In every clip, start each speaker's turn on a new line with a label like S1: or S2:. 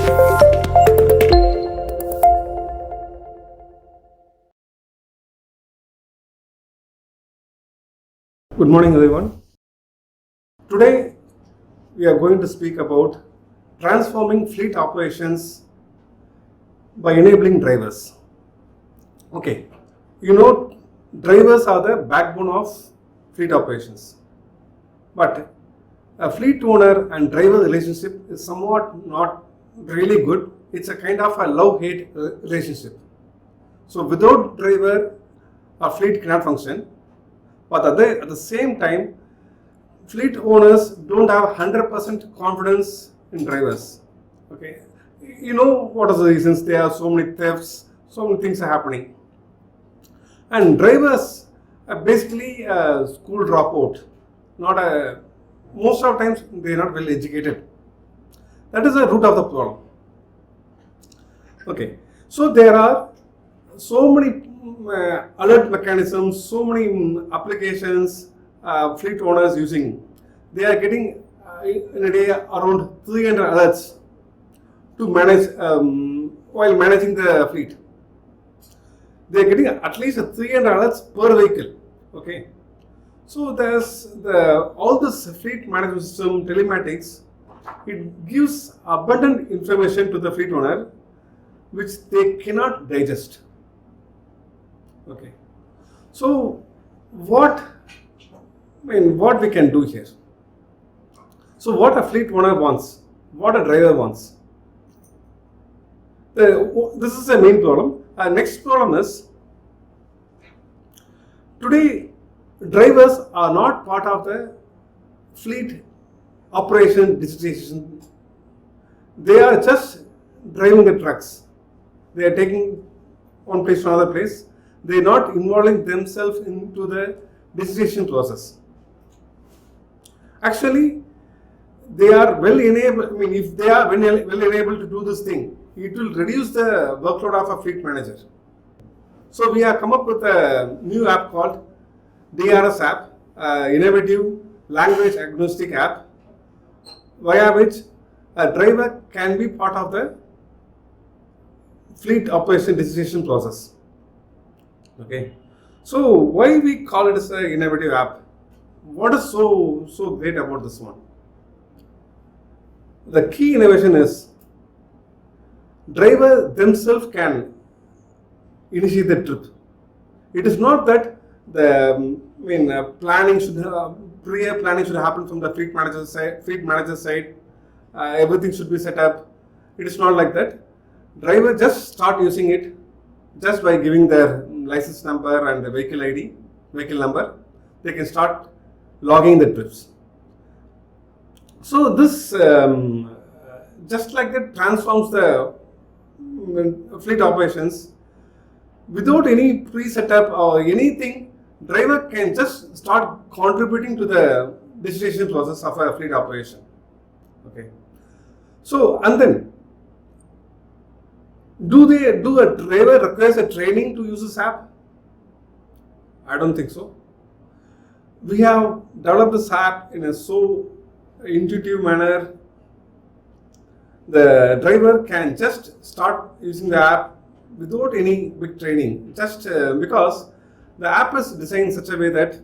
S1: Good morning, everyone. Today we are going to speak about transforming fleet operations by enabling drivers. Okay, drivers are the backbone of fleet operations, but a fleet owner and driver relationship is somewhat not really good. It's a kind of a love-hate relationship. So without driver, a fleet cannot function. But at the same time, fleet owners don't have 100% confidence in drivers. Okay, what are the reasons? There are so many thefts, so many things are happening, and drivers are basically a school dropout. Most of the times they are not well educated. That is the root of the problem. Okay, so there are so many alert mechanisms, so many applications fleet owners using. They are getting in a day around 300 alerts to manage while managing the fleet. They are getting at least 300 alerts per vehicle. Okay, so there's all this fleet management system telematics. It gives abundant information to the fleet owner, which they cannot digest. Okay, so what we can do here? So what a fleet owner wants, what a driver wants. This is the main problem. Next problem is, today drivers are not part of the fleet operation digitization. They are just driving the trucks. They are taking one place to another place. They are not involving themselves into the digitization process. Actually, they are well enabled. If they are well enabled to do this thing, it will reduce the workload of a fleet manager. So we have come up with a new app called DRS App, innovative language agnostic app, via which a driver can be part of the fleet operation digitization process. Okay, so why we call it as an innovative app? What is so great about this one? The key innovation is driver themselves can initiate the trip. It is not that the planning should prior planning should happen from the fleet manager side. Everything should be set up. It is not like that. Driver just start using it just by giving their license number and the vehicle ID, vehicle number. They can start logging the trips. So this just like that transforms the fleet operations without any pre-setup or anything. Driver can just start contributing to the digitization process of a fleet operation. Okay. So, and then do a driver requires a training to use this app? I don't think so. We have developed this app in a so intuitive manner. The driver can just start using the app without any big training, just because the app is designed in such a way that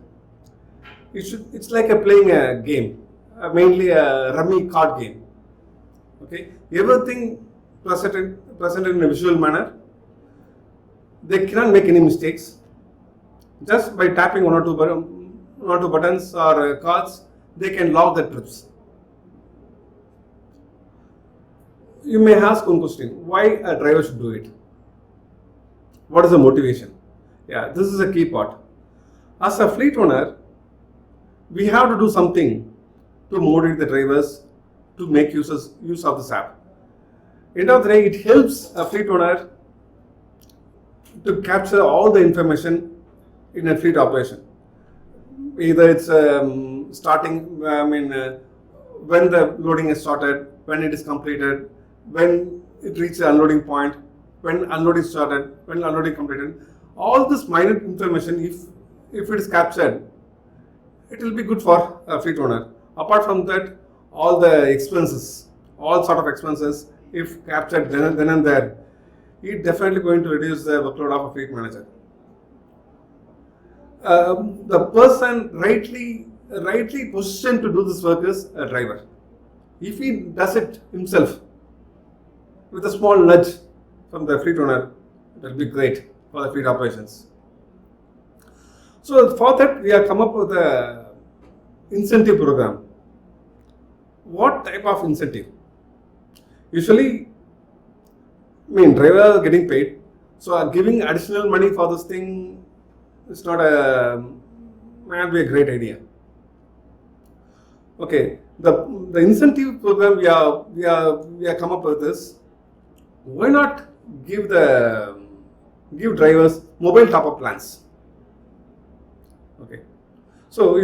S1: it's like playing a game, mainly a rummy card game. Okay, everything presented in a visual manner. They cannot make any mistakes. Just by tapping one or two buttons or cards, they can log the trips. You may ask one question: why a driver should do it? What is the motivation? Yeah, this is a key part. As a fleet owner, we have to do something to motivate the drivers to make use of this app. End of the day, it helps a fleet owner to capture all the information in a fleet operation. Either it's starting, when the loading is started, when it is completed, when it reaches the unloading point, when unloading started, when unloading completed. All this minor information, if it is captured, it will be good for a fleet owner. Apart from that, all the expenses, all sort of expenses, if captured then and there, it's definitely going to reduce the workload of a fleet manager. The person rightly positioned to do this work is a driver. If he does it himself with a small nudge from the fleet owner, it will be great for the fleet operations. So for that, we have come up with a incentive program. What type of incentive? Usually, driver are getting paid, so giving additional money for this thing is might be a great idea. Okay, the incentive program we have come up with this. Why not give drivers mobile top-up plans? Okay, so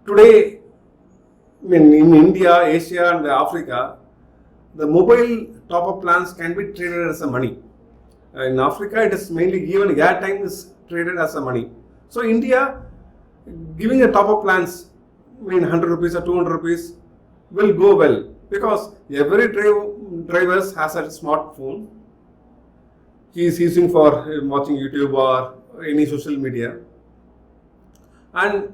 S1: today, in India, Asia, and Africa, the mobile top-up plans can be traded as a money. In Africa, it is mainly given airtime is traded as a money. So India, giving a top-up plans, 100 rupees or 200 rupees will go well, because every driver has a smartphone. He is using for watching YouTube or any social media, and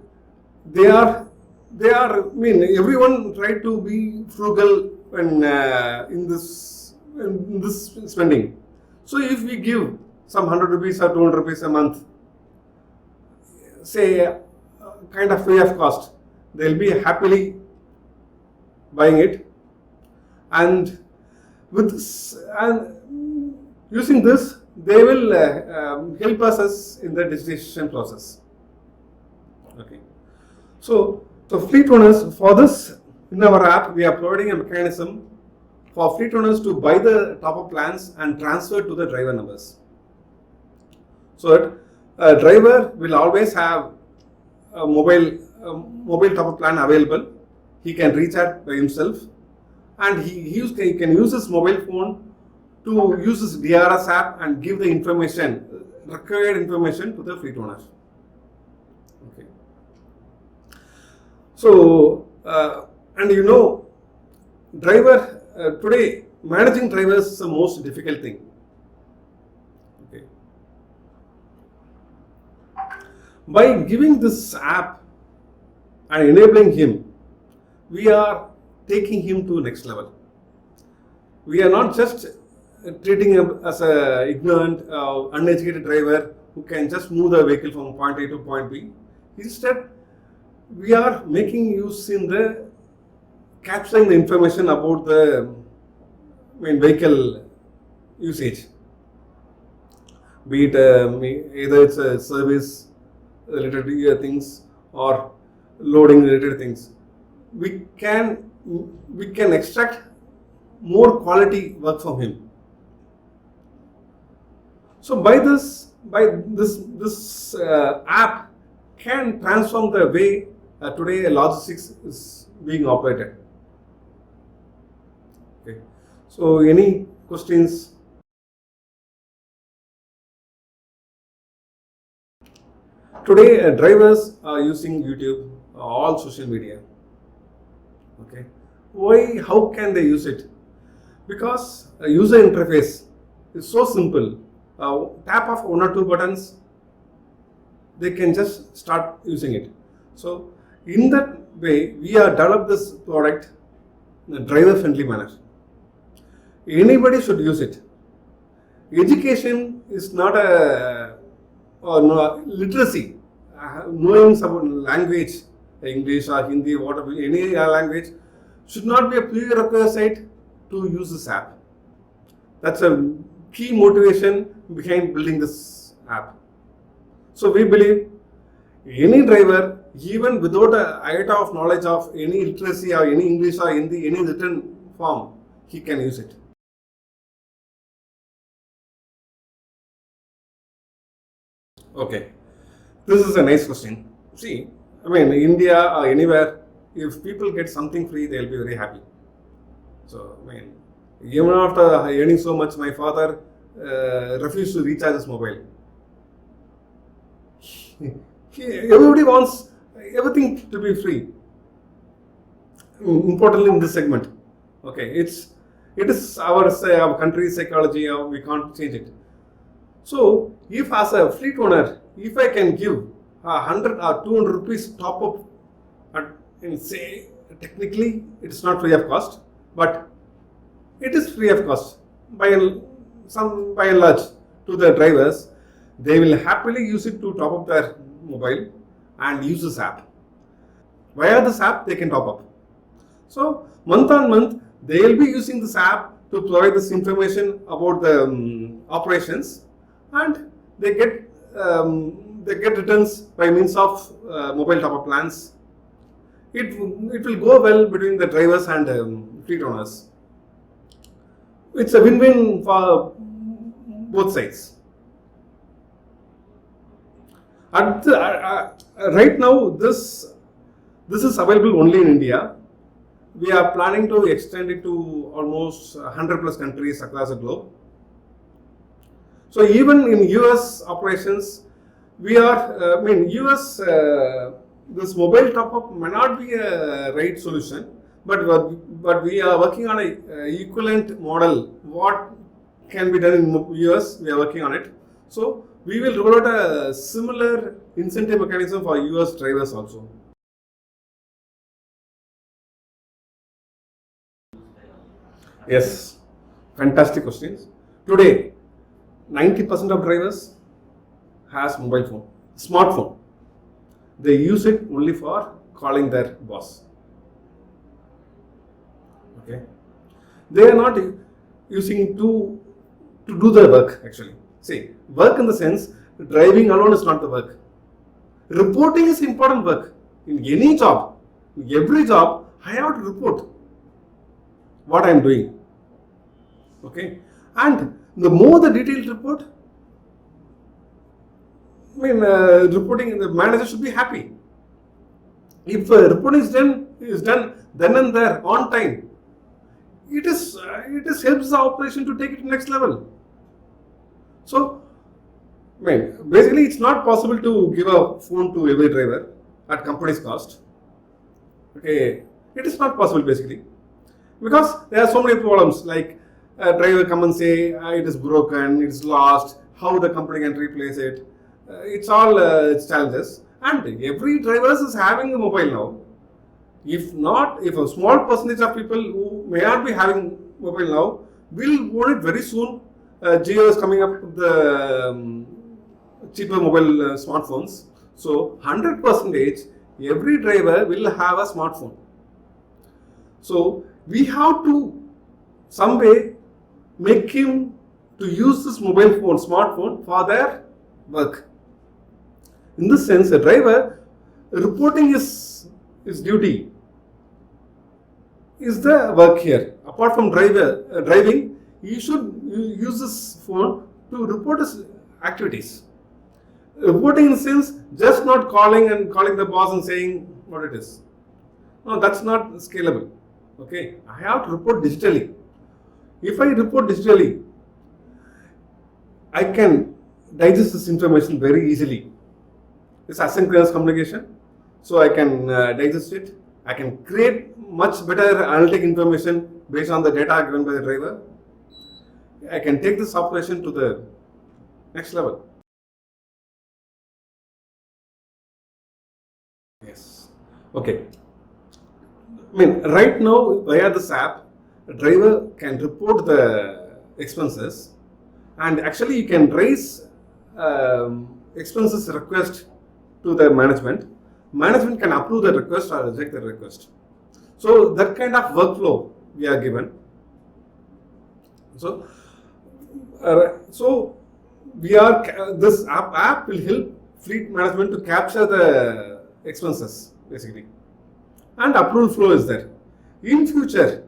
S1: everyone try to be frugal when in this spending. So if we give some 100 rupees or 200 rupees a month, say kind of free of cost, they'll be happily buying it, and with this, and using this, they will help us in the digitalization process. Okay, so fleet owners, for this, in our app, we are providing a mechanism for fleet owners to buy the top-up plans and transfer to the driver numbers. So that a driver will always have a mobile top-up plan available. He can recharge by himself, and he can use his mobile phone to use his DRS app and give the required information to the fleet owner. Okay. So, driver, today, managing drivers is the most difficult thing. Okay. By giving this app and enabling him, we are taking him to next level. We are not just treating him as an ignorant, uneducated driver who can just move the vehicle from point A to point B. Instead, we are making use in the capturing the information about the vehicle usage, be it either it's a service related things or loading related things. We can extract more quality work from him. So this app can transform the way today logistics is being operated. Okay. So any questions? Today drivers are using YouTube, all social media. Okay. Why? How can they use it? Because a user interface is so simple. Tap of one or two buttons, they can just start using it. So in that way, we have developed this product in a driver-friendly manner. Anybody should use it. Education is not literacy. Knowing some language, English or Hindi, whatever, any language, should not be a prerequisite to use this app. That's a key motivation behind building this app. So we believe any driver, even without an iota of knowledge of any literacy or any English or Hindi, any written form, he can use it. Okay, this is a nice question. See, India or anywhere, if people get something free, they'll be very happy. So, even after earning so much, my father refused to recharge his mobile. Everybody wants everything to be free. Importantly, in this segment, okay, It is our country's psychology, we can't change it. So, if as a fleet owner, if I can give 100 or 200 rupees top up, and say technically it's not free of cost, but it is free of cost by and large to the drivers, they will happily use it to top up their mobile and use this app. Via this app, they can top up. So, month on month, they will be using this app to provide this information about the operations, and they get returns by means of mobile top-up plans. It will go well between the drivers and fleet owners. It's a win-win for both sides. Right now, this is available only in India. We are planning to extend it to almost 100 plus countries across the globe. So even in US operations, we are, US, this mobile top-up may not be a right solution, but we are working on a equivalent model. What can be done in US, we are working on it. So we will roll out a similar incentive mechanism for US drivers also. Yes, fantastic questions. Today, 90% of drivers has mobile phone, smartphone. They use it only for calling their boss. Okay, they are not using it to do their work actually. See, work in the sense, driving alone is not the work. Reporting is important work. In any job, in every job, I have to report what I am doing. Okay, and the more the detailed report, reporting, the manager should be happy. If reporting is done then and there on time, it helps the operation to take it to the next level. So, basically, it's not possible to give a phone to every driver at company's cost. Okay, it is not possible basically, because there are so many problems, like a driver come and say it is broken, it's lost, how the company can replace it. It's all it's challenges, and every driver is having a mobile now. If a small percentage of people who may not be having mobile now will own it very soon. Jio is coming up with the cheaper mobile smartphones. So 100% every driver will have a smartphone. So we have to some way make him to use this smartphone for their work. In this sense, a driver reporting is duty, is the work here. Apart from driving, he should use this phone to report his activities. Reporting in the sense, just not calling the boss and saying what it is. No, that's not scalable. Okay, I have to report digitally. If I report digitally, I can digest this information very easily. It's asynchronous communication, so I can digest it. I can create much better analytic information based on the data given by the driver. I can take this operation to the next level. Yes. Okay. Right now, via this app, a driver can report the expenses, and actually you can raise expenses request to the management. Management can approve the request or reject the request. So that kind of workflow we are given. So this app will help fleet management to capture the expenses basically, and approval flow is there. In future,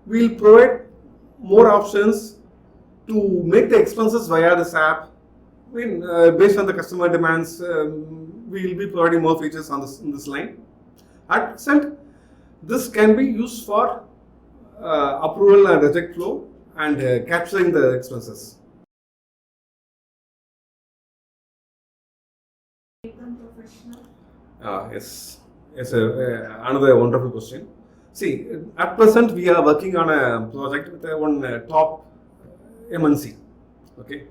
S1: we will provide more options to make the expenses via this app. Based on the customer demands, we will be providing more features on in this line. At present, this can be used for approval and reject flow and capturing the expenses. Yes, another wonderful question. See, at present we are working on a project with one top MNC. Okay,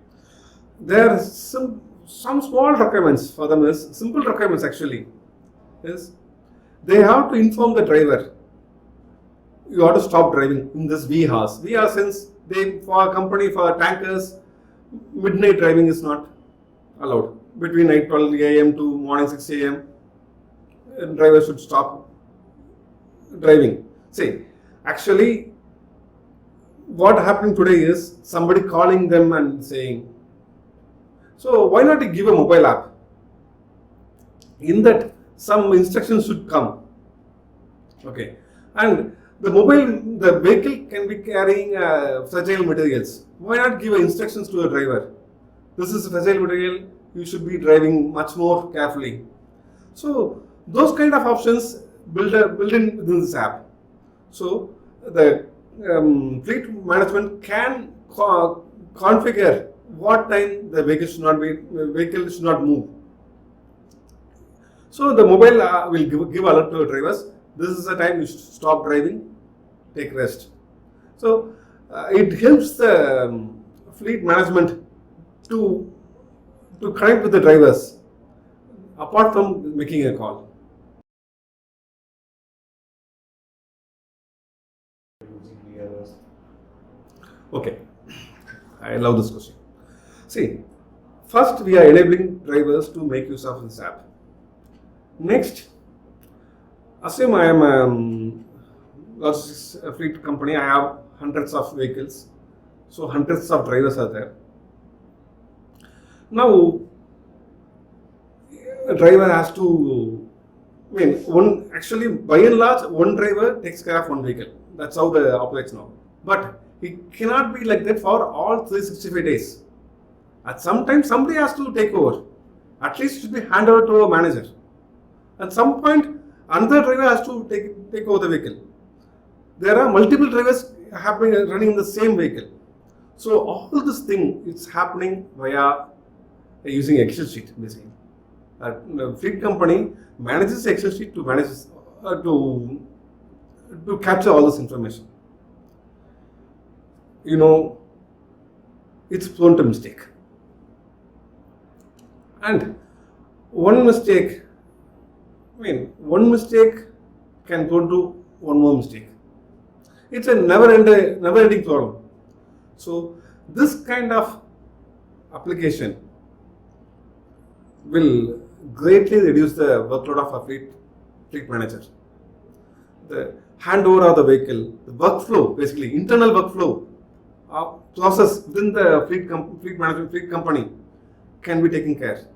S1: there are some small requirements for them. Is simple requirements actually. Is they have to inform the driver you have to stop driving in this VHAS. VHAS since they for a company for tankers, midnight driving is not allowed. Between night 12 a.m. to morning 6 a.m. Driver should stop driving. See, actually, what happening today is somebody calling them and saying, so why not you give a mobile app? In that, some instructions should come. Okay, and the vehicle can be carrying fragile materials. Why not give instructions to a driver? This is fragile material. You should be driving much more carefully. So those kind of options built in within this app. So the fleet management can configure what time the vehicle should not move. So the mobile will give alert to the drivers. This is the time you should stop driving, take rest. So it helps the fleet management to connect with the drivers apart from making a call. Okay, I love this question. See, first we are enabling drivers to make use of this app. Next, assume I am a logistics fleet company. I have hundreds of vehicles, so hundreds of drivers are there. Now, a driver has to, actually by and large, one driver takes care of one vehicle. That's how the operates now. But it cannot be like that for all 365 days. At some time, somebody has to take over. At least it should be handed over to a manager. At some point, another driver has to take over the vehicle. There are multiple drivers running in the same vehicle. So all this thing is happening via using Excel sheet basically. The fleet company manages Excel sheet to capture all this information. It's prone to mistake. And one mistake can go to one more mistake. It's a never-ending problem. So this kind of application will greatly reduce the workload of a fleet manager. The handover of the vehicle, the workflow, basically internal workflow process within the fleet company can be taken care.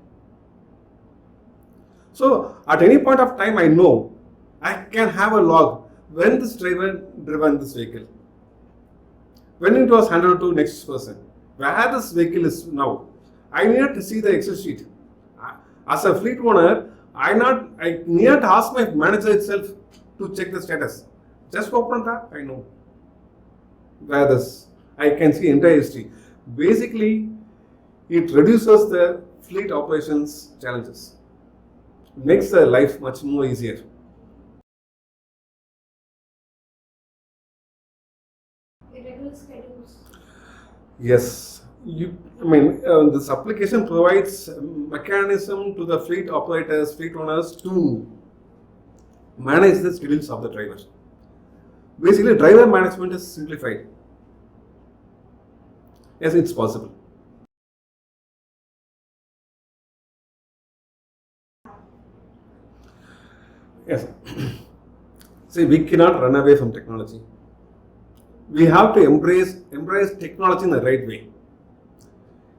S1: So at any point of time, I know I can have a log when this driver driven this vehicle, when it was handed to next person, where this vehicle is now. I need to see the Excel sheet. As a fleet owner, I need to ask my manager itself to check the status. Just open that, I know where this. I can see entire history. Basically, it reduces the fleet operations challenges. Makes the life much more easier.
S2: Irregular schedules.
S1: Yes, this application provides a mechanism to the fleet operators, fleet owners to manage the schedules of the drivers. Basically, driver management is simplified. Yes, it's possible. Yes. See, we cannot run away from technology. We have to embrace technology in the right way.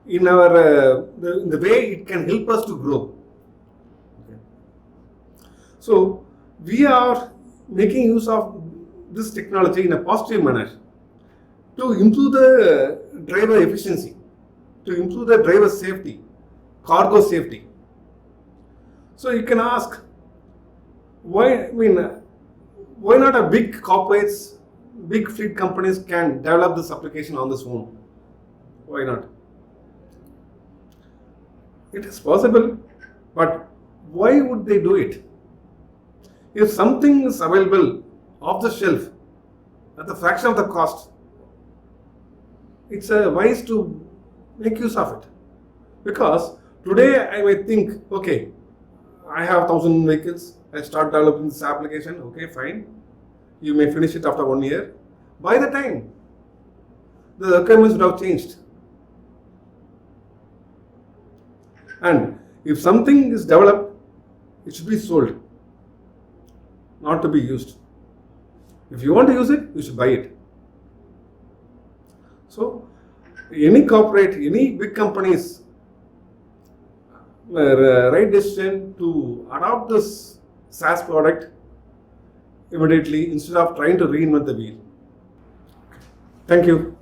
S1: In our the way it can help us to grow. Okay. So we are making use of this technology in a positive manner to improve the driver efficiency, to improve the driver safety, cargo safety. So you can ask, why not a big corporates, big fleet companies can develop this application on this own? Why not? It is possible, but why would they do it? If something is available off the shelf at the fraction of the cost, it's wise to make use of it. Because today I might think, okay, I have 1,000 vehicles, I start developing this application, okay, fine. You may finish it after 1 year. By the time, the requirements would have changed. And if something is developed, it should be sold, not to be used. If you want to use it, you should buy it. So, any corporate, any big companies right decision to adopt this SaaS product immediately instead of trying to reinvent the wheel. Thank you.